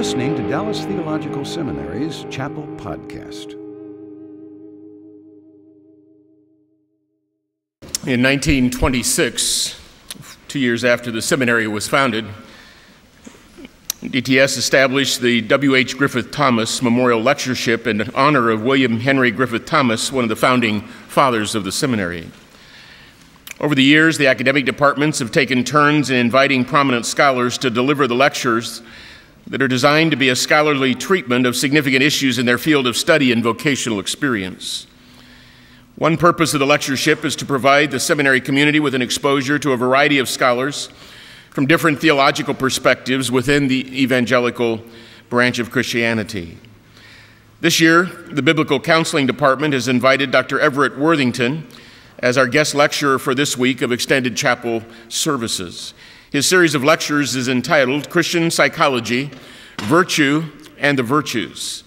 listening to Dallas Theological Seminary's Chapel Podcast. In 1926, 2 years after the seminary was founded, DTS established the W.H. Griffith Thomas Memorial Lectureship in honor of William Henry Griffith Thomas, one of the founding fathers of the seminary. Over the years, the academic departments have taken turns in inviting prominent scholars to deliver the lectures that are designed to be a scholarly treatment of significant issues in their field of study and vocational experience. One purpose of the lectureship is to provide the seminary community with an exposure to a variety of scholars from different theological perspectives within the evangelical branch of Christianity. This year, the Biblical Counseling Department has invited Dr. Everett Worthington as our guest lecturer for this week of extended chapel services. His series of lectures is entitled Christian Psychology, Virtue, and the Virtues.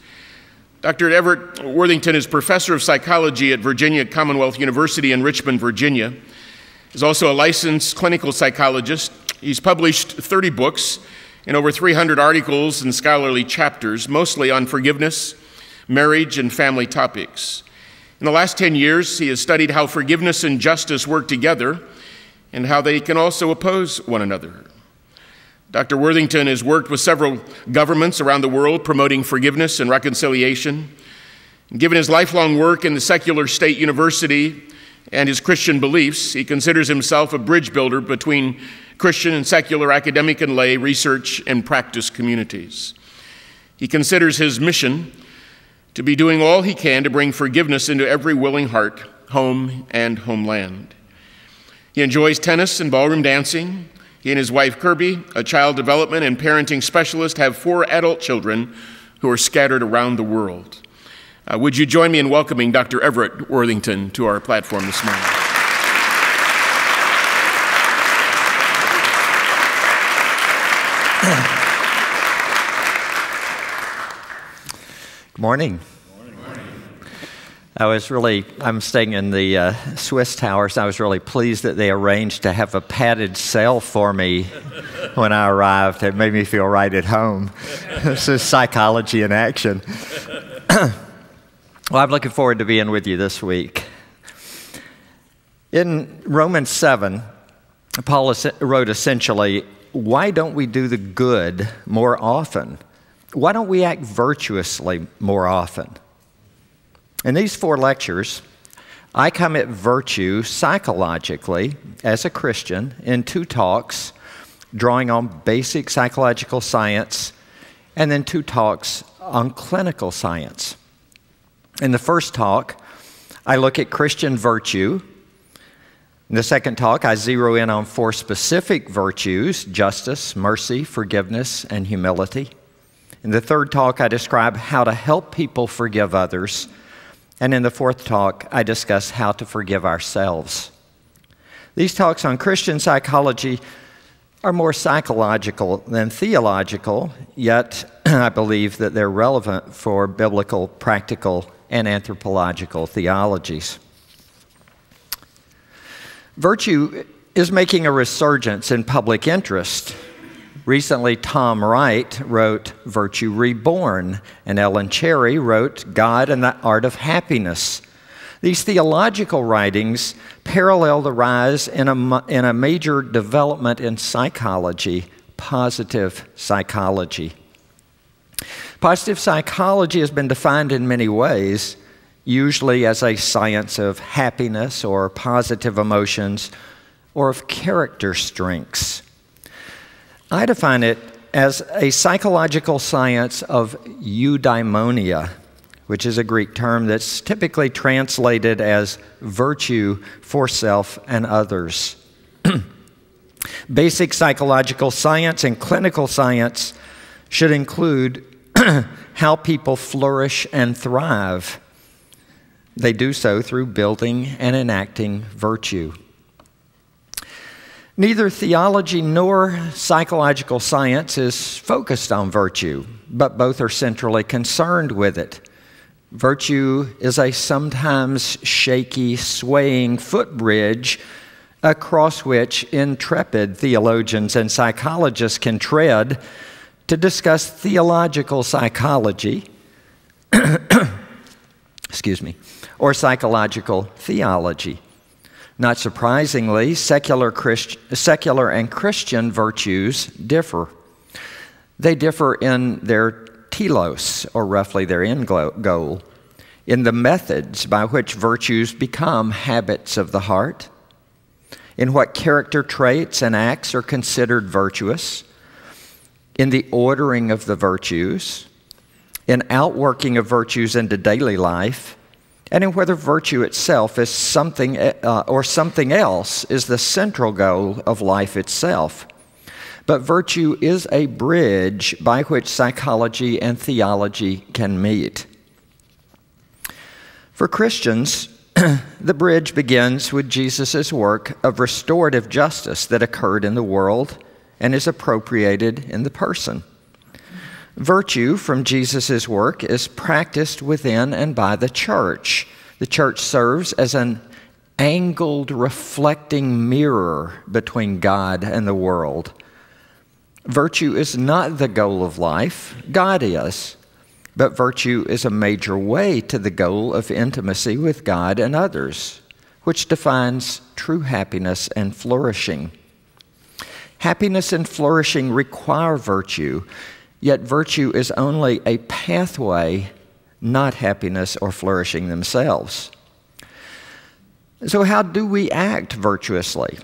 Dr. Everett Worthington is professor of psychology at Virginia Commonwealth University in Richmond, Virginia. He's also a licensed clinical psychologist. He's published 30 books and over 300 articles and scholarly chapters, mostly on forgiveness, marriage, and family topics. In the last 10 years, he has studied how forgiveness and justice work together and how they can also oppose one another. Dr. Worthington has worked with several governments around the world promoting forgiveness and reconciliation. Given his lifelong work in the secular state university and his Christian beliefs, he considers himself a bridge builder between Christian and secular academic and lay research and practice communities. He considers his mission to be doing all he can to bring forgiveness into every willing heart, home and homeland. He enjoys tennis and ballroom dancing. He and his wife Kirby, a child development and parenting specialist, have 4 adult children who are scattered around the world. Would you join me in welcoming Dr. Everett Worthington to our platform this morning? Good morning. I'm staying in the Swiss Towers. I was really pleased that they arranged to have a padded cell for me when I arrived. It made me feel right at home. This is psychology in action. Well, I'm looking forward to being with you this week. In Romans 7, Paul wrote essentially, why don't we do the good more often? Why don't we act virtuously more often? In these 4 lectures, I come at virtue psychologically as a Christian in 2 talks, drawing on basic psychological science, and then 2 talks on clinical science. In the first talk, I look at Christian virtue. In the second talk, I zero in on 4 specific virtues: justice, mercy, forgiveness, and humility. In the third talk, I describe how to help people forgive others. And in the fourth talk, I discuss how to forgive ourselves. These talks on Christian psychology are more psychological than theological, yet I believe that they're relevant for biblical, practical, and anthropological theologies. Virtue is making a resurgence in public interest. Recently, Tom Wright wrote Virtue Reborn, and Ellen Cherry wrote God and the Art of Happiness. These theological writings parallel the rise in a major development in psychology, positive psychology. Positive psychology has been defined in many ways, usually as a science of happiness or positive emotions or of character strengths. I define it as a psychological science of eudaimonia, which is a Greek term that's typically translated as virtue for self and others. Basic psychological science and clinical science should include how people flourish and thrive. They do so through building and enacting virtue. Neither theology nor psychological science is focused on virtue, but both are centrally concerned with it. Virtue is a sometimes shaky, swaying footbridge across which intrepid theologians and psychologists can tread to discuss theological psychology, excuse me, or psychological theology. Not surprisingly, secular and Christian virtues differ. They differ in their telos, or roughly their end goal, in the methods by which virtues become habits of the heart, in what character traits and acts are considered virtuous, in the ordering of the virtues, in outworking of virtues into daily life, and in whether virtue itself is something or something else is the central goal of life itself. But virtue is a bridge by which psychology and theology can meet. For Christians, the bridge begins with Jesus' work of restorative justice that occurred in the world and is appropriated in the person. Virtue from Jesus' work is practiced within and by the church. The church serves as an angled, reflecting mirror between God and the world. Virtue is not the goal of life, God is. But virtue is a major way to the goal of intimacy with God and others, which defines true happiness and flourishing. Happiness and flourishing require virtue, yet virtue is only a pathway, not happiness or flourishing themselves. So how do we act virtuously?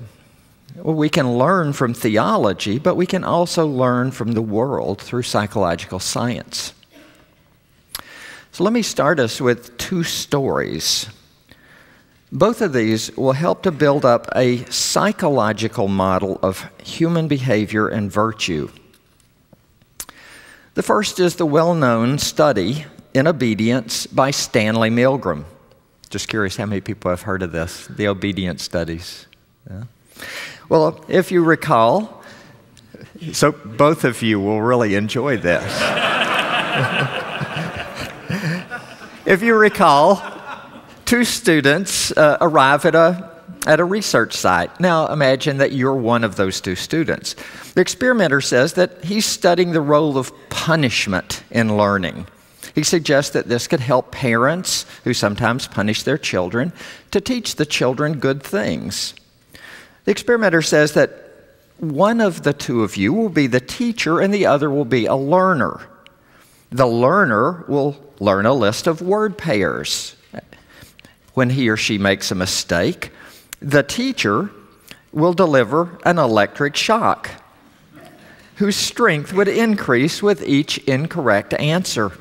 Well, we can learn from theology, but we can also learn from the world through psychological science. So let me start us with two stories. Both of these will help to build up a psychological model of human behavior and virtue. The first is the well-known study in obedience by Stanley Milgram. Just curious how many people have heard of this, the obedience studies. Yeah. Well, if you recall, so both of you will really enjoy this. If you recall, two students arrive at a research site. Now imagine that you're one of those two students. The experimenter says that he's studying the role of punishment in learning. He suggests that this could help parents who sometimes punish their children to teach the children good things. The experimenter says that one of the two of you will be the teacher and the other will be a learner. The learner will learn a list of word pairs. When he or she makes a mistake, the teacher will deliver an electric shock whose strength would increase with each incorrect answer.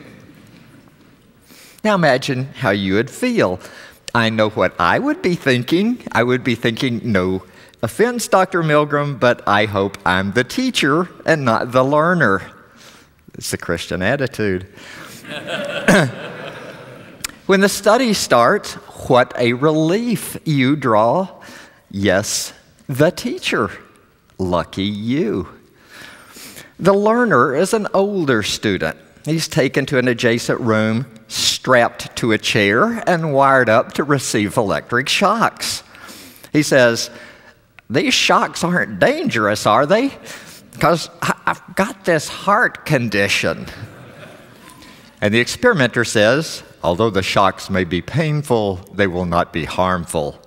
Now imagine how you would feel. I know what I would be thinking. I would be thinking, no offense, Dr. Milgram, but I hope I'm the teacher and not the learner. It's the Christian attitude. When the study starts, what a relief you draw. Yes, the teacher. Lucky you. The learner is an older student. He's taken to an adjacent room, strapped to a chair, and wired up to receive electric shocks. He says, "These shocks aren't dangerous, are they? Because I've got this heart condition." And the experimenter says, "Although the shocks may be painful, they will not be harmful."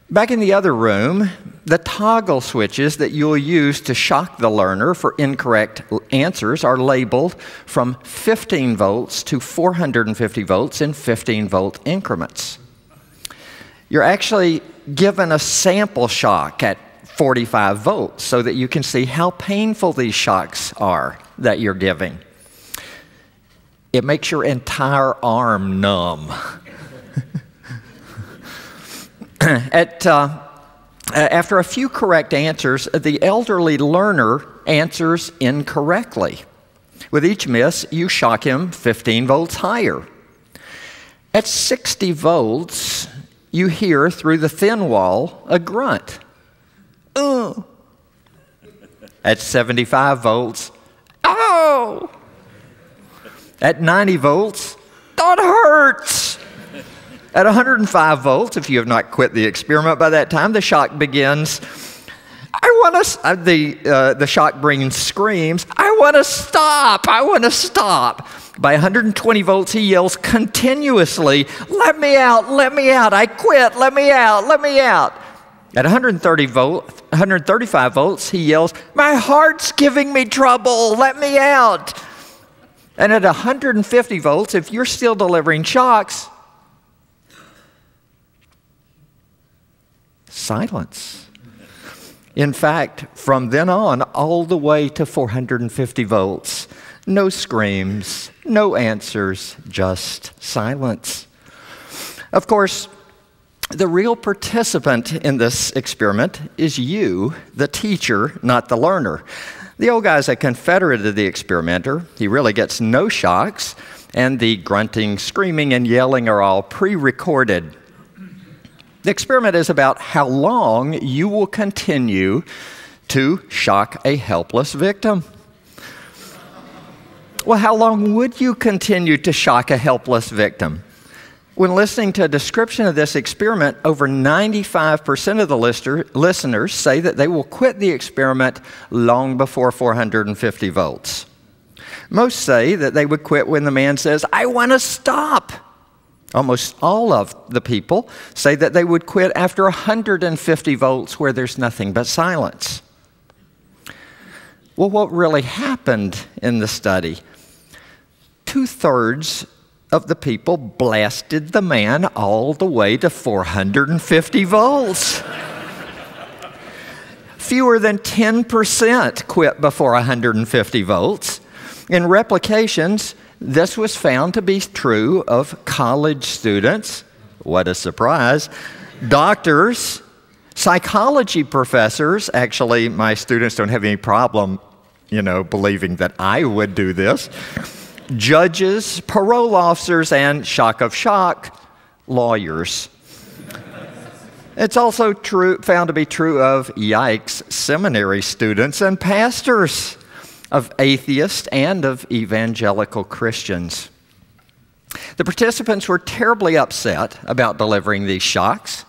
Back in the other room, the toggle switches that you'll use to shock the learner for incorrect answers are labeled from 15 volts to 450 volts in 15-volt increments. You're actually given a sample shock at 45 volts so that you can see how painful these shocks are that you're giving. It makes your entire arm numb. After a few correct answers, the elderly learner answers incorrectly. With each miss, you shock him 15 volts higher. At 60 volts, you hear through the thin wall a grunt. Oh. At 75 volts, oh. At 90 volts, that hurts. At 105 volts, if you have not quit the experiment by that time, the shock begins. The shock brain screams, I want to stop, I want to stop. By 120 volts, he yells continuously, let me out, I quit, let me out, let me out. At 135 volts, he yells, my heart's giving me trouble, let me out. And at 150 volts, if you're still delivering shocks, silence. In fact, from then on, all the way to 450 volts, no screams, no answers, just silence. Of course, the real participant in this experiment is you, the teacher, not the learner. The old guy's a confederate of the experimenter. He really gets no shocks, and the grunting, screaming, and yelling are all pre-recorded. The experiment is about how long you will continue to shock a helpless victim. Well, how long would you continue to shock a helpless victim? When listening to a description of this experiment, over 95% of the listeners say that they will quit the experiment long before 450 volts. Most say that they would quit when the man says, I want to stop. Almost all of the people say that they would quit after 150 volts where there's nothing but silence. Well, what really happened in the study? 2/3 of the people blasted the man all the way to 450 volts. Fewer than 10% quit before 150 volts. In replications, this was found to be true of college students, what a surprise, doctors, psychology professors. Actually, my students don't have any problem, believing that I would do this. Judges, parole officers, and shock of shock, lawyers. It's also found to be true of, yikes, seminary students and pastors, of atheists and of evangelical Christians. The participants were terribly upset about delivering these shocks,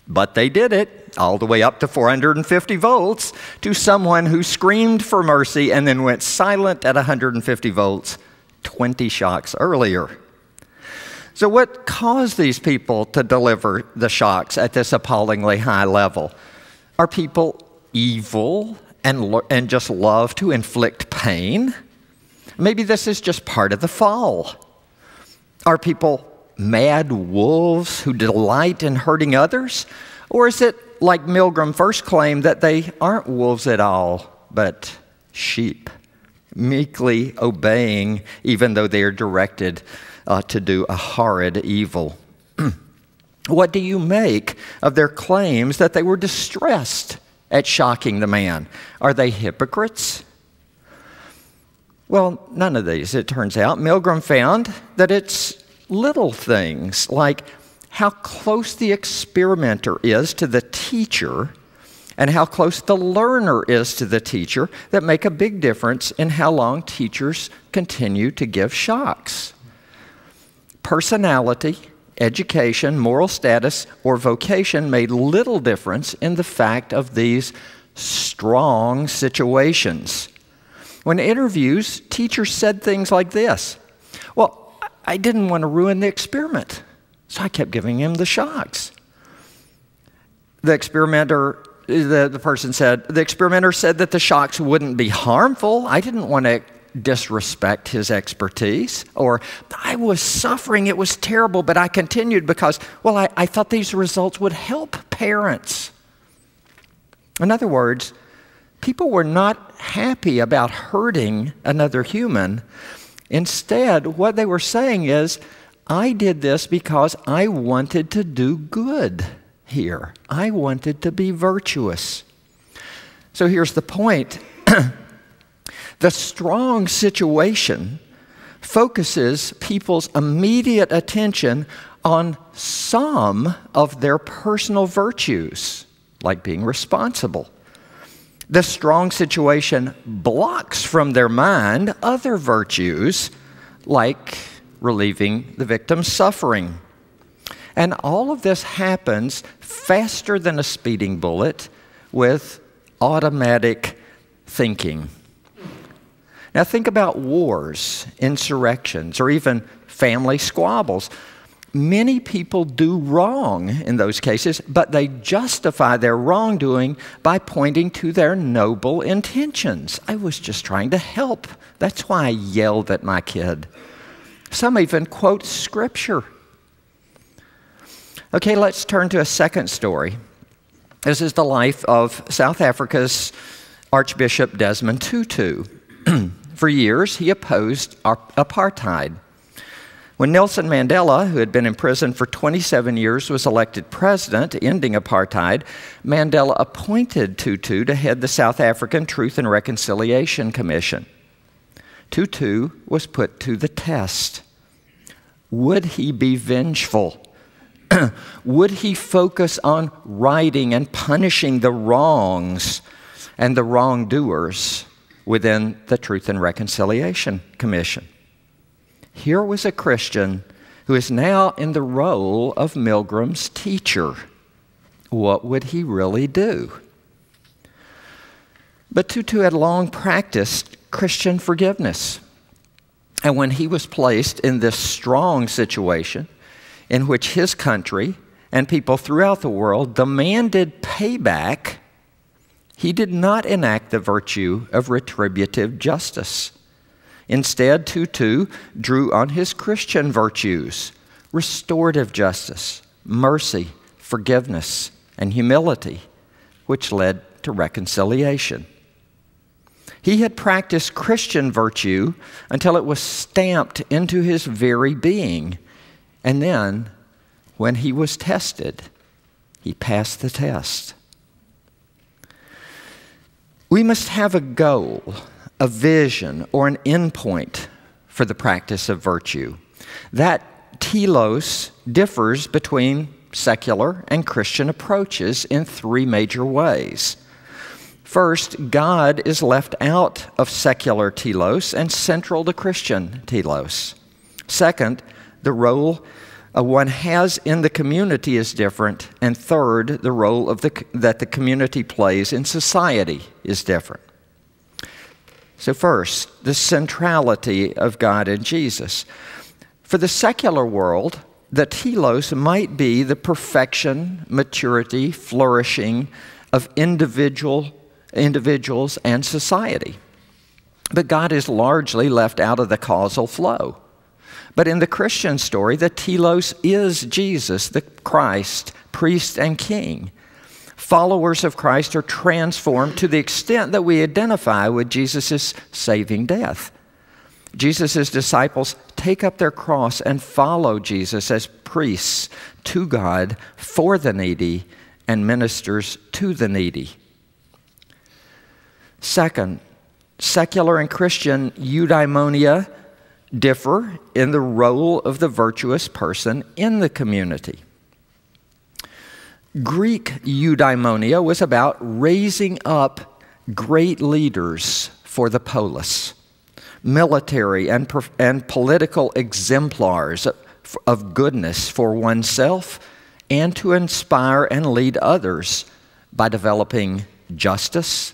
but they did it all the way up to 450 volts to someone who screamed for mercy and then went silent at 150 volts 20 shocks earlier. So what caused these people to deliver the shocks at this appallingly high level? Are people evil and just love to inflict pain? Maybe this is just part of the fall. Are people mad wolves who delight in hurting others? Or is it, like Milgram first claimed, that they aren't wolves at all, but sheep, meekly obeying even though they are directed to do a horrid evil? What do you make of their claims that they were distressed at shocking the man? Are they hypocrites? Well, none of these, it turns out. Milgram found that it's little things like how close the experimenter is to the teacher and how close the learner is to the teacher that make a big difference in how long teachers continue to give shocks. Personality, education, moral status, or vocation made little difference in the fact of these strong situations. When interviews, teachers said things like this: well, I didn't want to ruin the experiment, so I kept giving him the shocks. The experimenter, the person said, the experimenter said that the shocks wouldn't be harmful. I didn't want to disrespect his expertise. Or, I was suffering, it was terrible, but I continued because, well, I thought these results would help parents. In other words, people were not happy about hurting another human. Instead, what they were saying is, I did this because I wanted to do good here. I wanted to be virtuous. So here's the point. The strong situation focuses people's immediate attention on some of their personal virtues, like being responsible. The strong situation blocks from their mind other virtues, like relieving the victim's suffering. And all of this happens faster than a speeding bullet with automatic thinking. Now think about wars, insurrections, or even family squabbles. Many people do wrong in those cases, but they justify their wrongdoing by pointing to their noble intentions. I was just trying to help. That's why I yelled at my kid. Some even quote scripture. Okay, let's turn to a second story. This is the life of South Africa's Archbishop Desmond Tutu. For years, he opposed apartheid. When Nelson Mandela, who had been in prison for 27 years, was elected president, ending apartheid, Mandela appointed Tutu to head the South African Truth and Reconciliation Commission. Tutu was put to the test. Would he be vengeful? Would he focus on righting and punishing the wrongs and the wrongdoers within the Truth and Reconciliation Commission? Here was a Christian who is now in the role of Milgram's teacher. What would he really do? But Tutu had long practiced Christian forgiveness. And when he was placed in this strong situation in which his country and people throughout the world demanded payback, he did not enact the virtue of retributive justice. Instead, Tutu drew on his Christian virtues, restorative justice, mercy, forgiveness, and humility, which led to reconciliation. He had practiced Christian virtue until it was stamped into his very being. And then, when he was tested, he passed the test. We must have a goal, a vision, or an endpoint for the practice of virtue. That telos differs between secular and Christian approaches in three major ways. First, God is left out of secular telos and central to Christian telos. Second, the role one has in the community is different. And third, the role that the community plays in society is different. So first, the centrality of God and Jesus. For the secular world, the telos might be the perfection, maturity, flourishing of individuals and society. But God is largely left out of the causal flow. But in the Christian story, the telos is Jesus, the Christ, priest and king. Followers of Christ are transformed to the extent that we identify with Jesus' saving death. Jesus' disciples take up their cross and follow Jesus as priests to God for the needy and ministers to the needy. Second, secular and Christian eudaimonia differ in the role of the virtuous person in the community. Greek eudaimonia was about raising up great leaders for the polis, military and political exemplars of goodness for oneself, and to inspire and lead others by developing justice,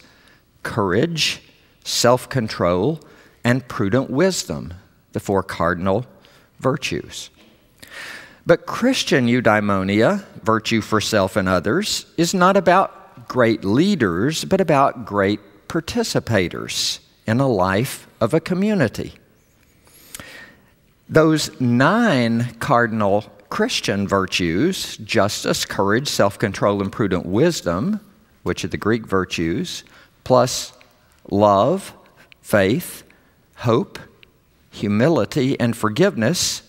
courage, self-control, and prudent wisdom, the four cardinal virtues. But Christian eudaimonia, virtue for self and others, is not about great leaders, but about great participators in a life of a community. Those 9 cardinal Christian virtues, justice, courage, self-control, and prudent wisdom, which are the Greek virtues, plus love, faith, hope, humility, and forgiveness,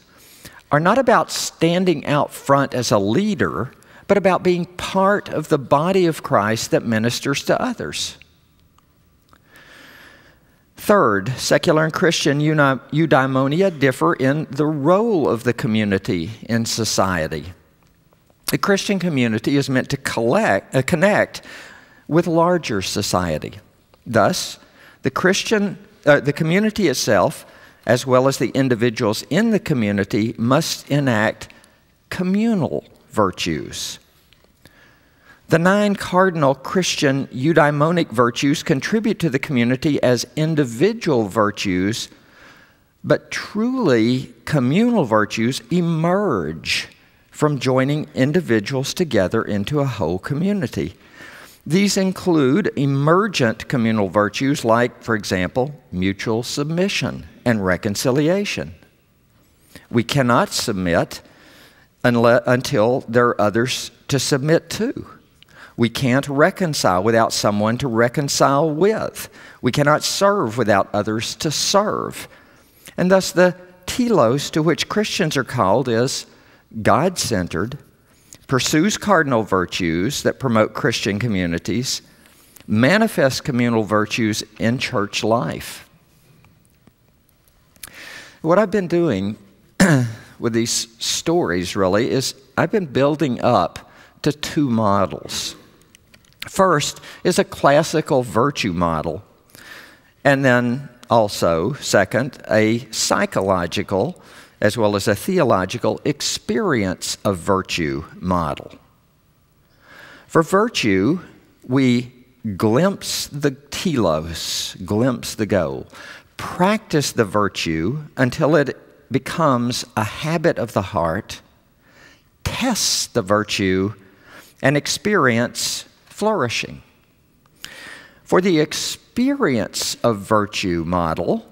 are not about standing out front as a leader, but about being part of the body of Christ that ministers to others. Third, secular and Christian eudaimonia differ in the role of the community in society. The Christian community is meant to connect with larger society. Thus, the community itself, as well as the individuals in the community, must enact communal virtues. The 9 cardinal Christian eudaimonic virtues contribute to the community as individual virtues, but truly communal virtues emerge from joining individuals together into a whole community. These include emergent communal virtues like, for example, mutual submission and reconciliation. We cannot submit until there are others to submit to. We can't reconcile without someone to reconcile with. We cannot serve without others to serve. And thus the telos to which Christians are called is God-centered, pursues cardinal virtues that promote Christian communities, manifests communal virtues in church life. What I've been doing with these stories really is I've been building up to 2 models. First is a classical virtue model, and then also, second, a psychological as well as a theological experience of virtue model. For virtue, we glimpse the telos, glimpse the goal, practice the virtue until it becomes a habit of the heart, test the virtue, and experience flourishing. For the experience of virtue model,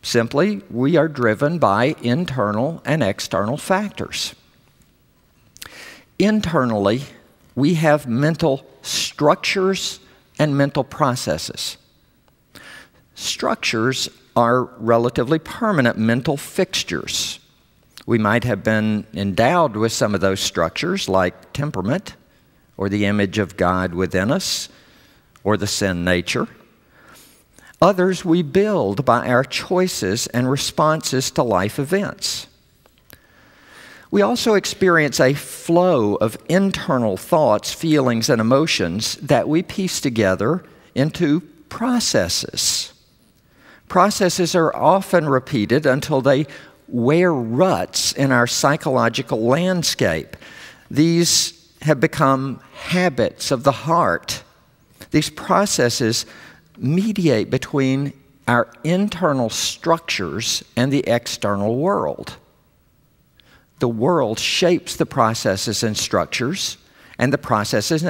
simply we are driven by internal and external factors. Internally, we have mental structures and mental processes. Structures are relatively permanent mental fixtures. We might have been endowed with some of those structures, like temperament, or the image of God within us, or the sin nature. Others we build by our choices and responses to life events. We also experience a flow of internal thoughts, feelings, and emotions that we piece together into processes. Processes are often repeated until they wear ruts in our psychological landscape. These have become habits of the heart. These processes mediate between our internal structures and the external world. The world shapes the processes and structures, and the processes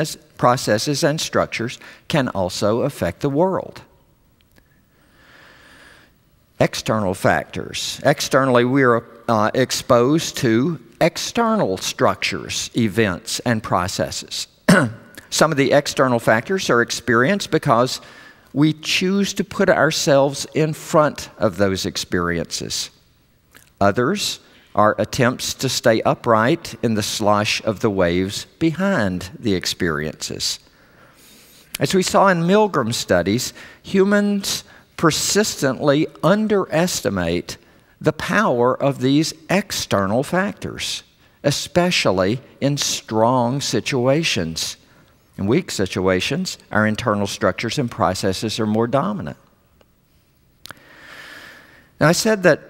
and structures can also affect the world. External factors. Externally, we are exposed to external structures, events, and processes. Some of the external factors are experienced because we choose to put ourselves in front of those experiences. Others are attempts to stay upright in the slush of the waves behind the experiences. As we saw in Milgram studies, humans persistently underestimate the power of these external factors, especially in strong situations. In weak situations, our internal structures and processes are more dominant. Now, I said that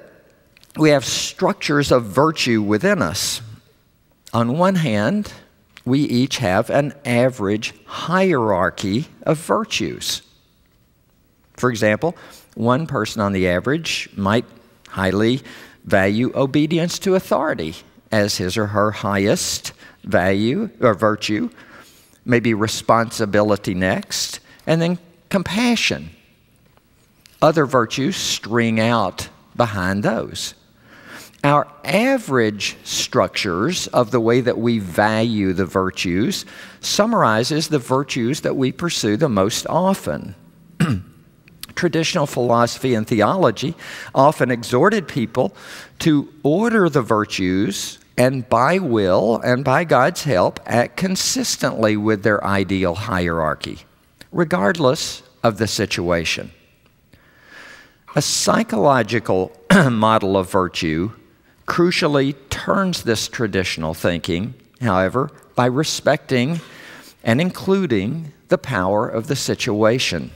we have structures of virtue within us. On one hand, we each have an average hierarchy of virtues. For example, one person on the average might highly value obedience to authority as his or her highest value or virtue, maybe responsibility next, and then compassion. Other virtues string out behind those. Our average structures of the way that we value the virtues summarizes the virtues that we pursue the most often. Traditional philosophy and theology often exhorted people to order the virtues and by will and by God's help act consistently with their ideal hierarchy, regardless of the situation. A psychological model of virtue crucially turns this traditional thinking, however, by respecting and including the power of the situation.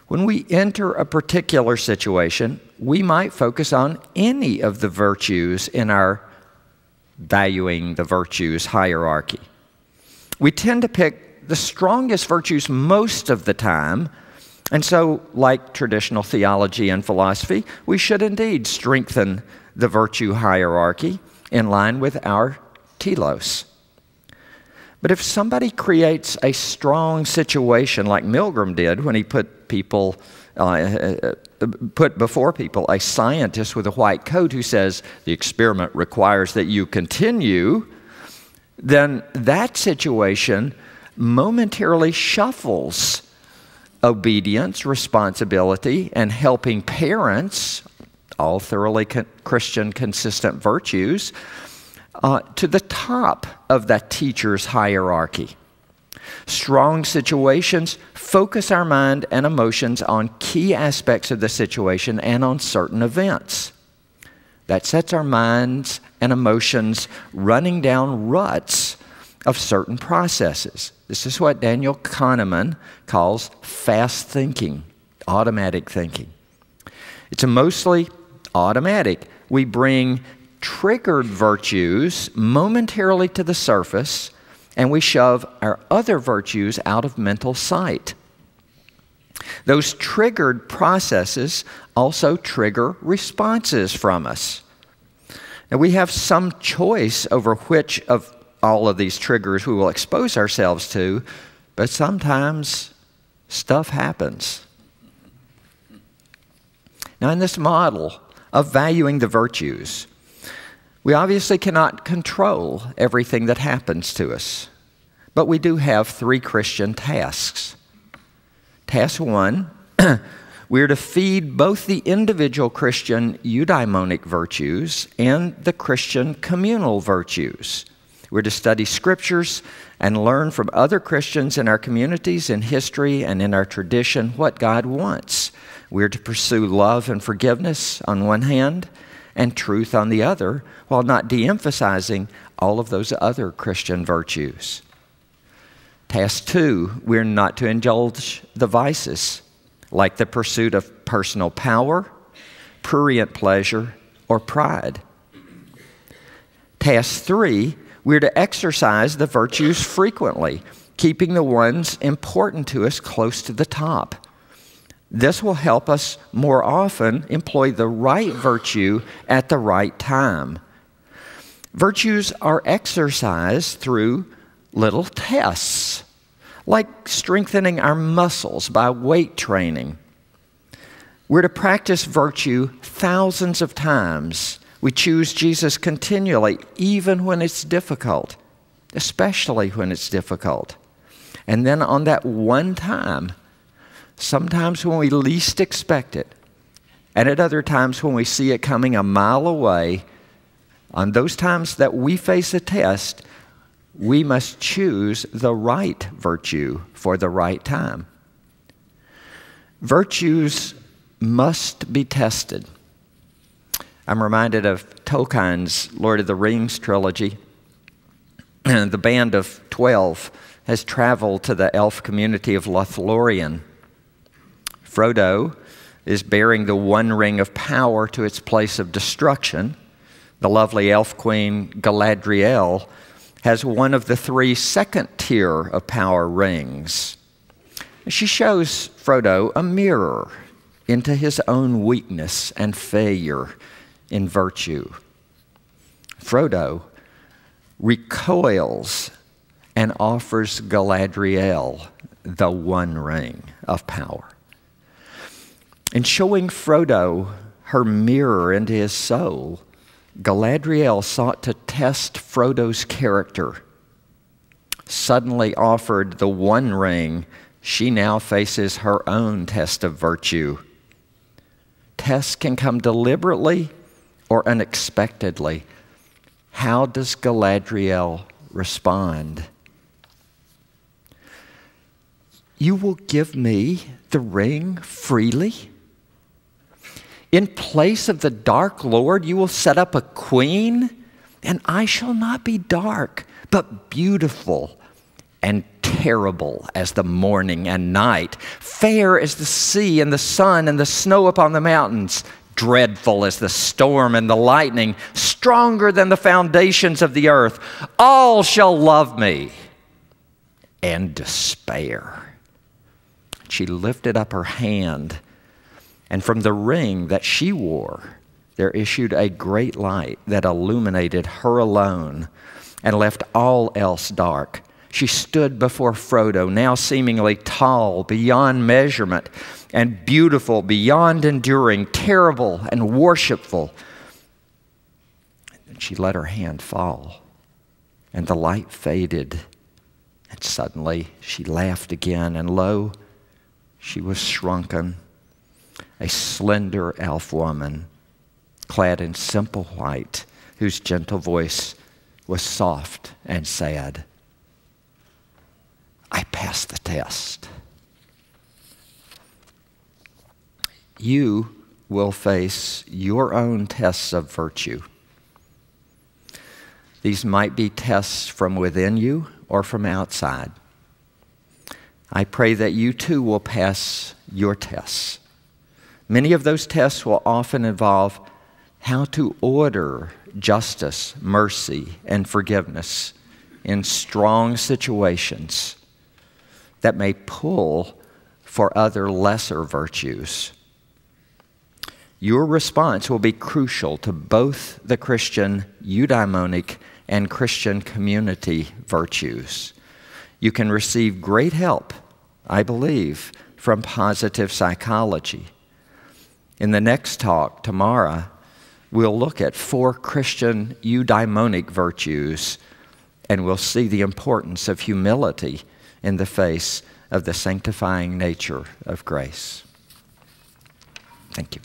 When we enter a particular situation, we might focus on any of the virtues in our valuing the virtues hierarchy. We tend to pick the strongest virtues most of the time, and so, like traditional theology and philosophy, we should indeed strengthen the virtue hierarchy in line with our telos. But if somebody creates a strong situation like Milgram did when he put before people a scientist with a white coat who says the experiment requires that you continue, then that situation momentarily shuffles obedience, responsibility, and helping parents, all thoroughly Christian consistent virtues, to the top of that teacher's hierarchy. Strong situations focus our mind and emotions on key aspects of the situation and on certain events. That sets our minds and emotions running down ruts of certain processes. This is what Daniel Kahneman calls fast thinking, automatic thinking. It's mostly automatic. We bring triggered virtues momentarily to the surface, and we shove our other virtues out of mental sight. Those triggered processes also trigger responses from us. Now, we have some choice over which of all of these triggers we will expose ourselves to, but sometimes stuff happens. Now, in this model of valuing the virtues, we obviously cannot control everything that happens to us, but we do have 3 Christian tasks. Task 1, we're to feed both the individual Christian eudaimonic virtues and the Christian communal virtues. We're to study scriptures and learn from other Christians in our communities, in history, and in our tradition what God wants. We're to pursue love and forgiveness on one hand, and truth on the other, while not de-emphasizing all of those other Christian virtues. Task 2, we're not to indulge the vices, like the pursuit of personal power, prurient pleasure, or pride. Task 3, we're to exercise the virtues frequently, keeping the ones important to us close to the top. This will help us more often employ the right virtue at the right time. Virtues are exercised through little tests, like strengthening our muscles by weight training. We're to practice virtue thousands of times. We choose Jesus continually, even when it's difficult, especially when it's difficult. And then on that one time, sometimes when we least expect it, and at other times when we see it coming a mile away, on those times that we face a test, we must choose the right virtue for the right time. Virtues must be tested. I'm reminded of Tolkien's Lord of the Rings trilogy. The band of 12 has traveled to the elf community of Lothlorien. Frodo is bearing the One Ring of power to its place of destruction. The lovely elf queen Galadriel has one of the 3 second-tier of power rings. She shows Frodo a mirror into his own weakness and failure in virtue. Frodo recoils and offers Galadriel the One Ring of power. In showing Frodo her mirror into his soul, Galadriel sought to test Frodo's character. Suddenly offered the One Ring, she now faces her own test of virtue. Tests can come deliberately or unexpectedly. How does Galadriel respond? You will give me the ring freely? In place of the dark Lord, you will set up a queen, and I shall not be dark, but beautiful and terrible as the morning and night, fair as the sea and the sun and the snow upon the mountains, dreadful as the storm and the lightning, stronger than the foundations of the earth. All shall love me, and despair. She lifted up her hand, and from the ring that she wore, there issued a great light that illuminated her alone and left all else dark. She stood before Frodo, now seemingly tall beyond measurement and beautiful beyond enduring, terrible and worshipful. And she let her hand fall, and the light faded. And suddenly she laughed again, and lo, she was shrunken, a slender elf woman, clad in simple white, whose gentle voice was soft and sad. I passed the test. You will face your own tests of virtue. These might be tests from within you or from outside. I pray that you too will pass your tests. Many of those tests will often involve how to order justice, mercy, and forgiveness in strong situations that may pull for other lesser virtues. Your response will be crucial to both the Christian eudaimonic and Christian community virtues. You can receive great help, I believe, from positive psychology. In the next talk tomorrow, we'll look at 4 Christian eudaimonic virtues, and we'll see the importance of humility in the face of the sanctifying nature of grace. Thank you.